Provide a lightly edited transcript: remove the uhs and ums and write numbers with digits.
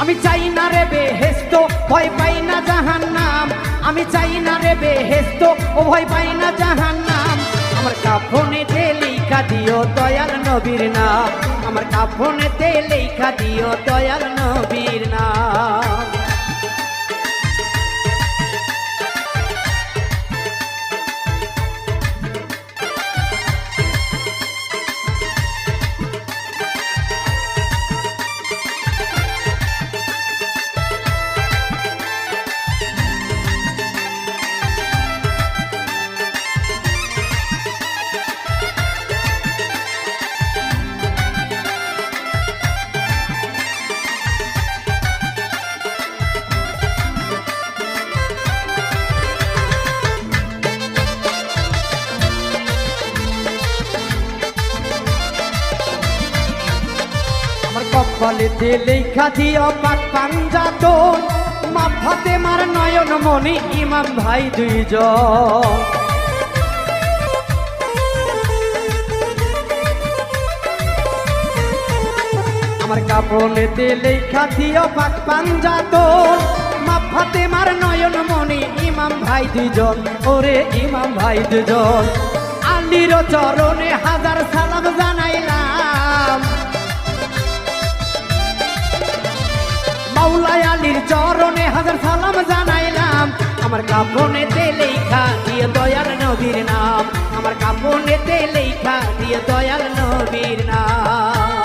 আমি চাই না রে বেহেশত, ভয় পাই না জাহান্নাম। আমি চাই না রে বেহেশত, ও ভয় পাই না জাহান্নাম। আমার কাফনেতে লেখা দিও দয়াল নবীর নাম। আমার কাফনেতে লেখা দিও দয়াল নবীর নাম। কপালেতে লেখা দিও পাক পাঞ্জাতন। মা ফাতেমার নয়ন মনি ইমাম ভাই দুইজন। আমার কাপড়েতে লেখা দিও পাক পাঞ্জাতন। মা ফাতেমার নয়ন মনি ইমাম ভাই দুইজন। ওরে ইমাম ভাই দুজন। আলীর চরণে হাজার সালাম জানাইলাম। মাওলাই আলীর চরণে হাজার সালাম জানাইলাম। আমার কাফনেতে লেখা দিয়ে দয়াল নবীর নাম। আমার কাফনেতে লেখা দিয়ে দয়াল নবীর নাম।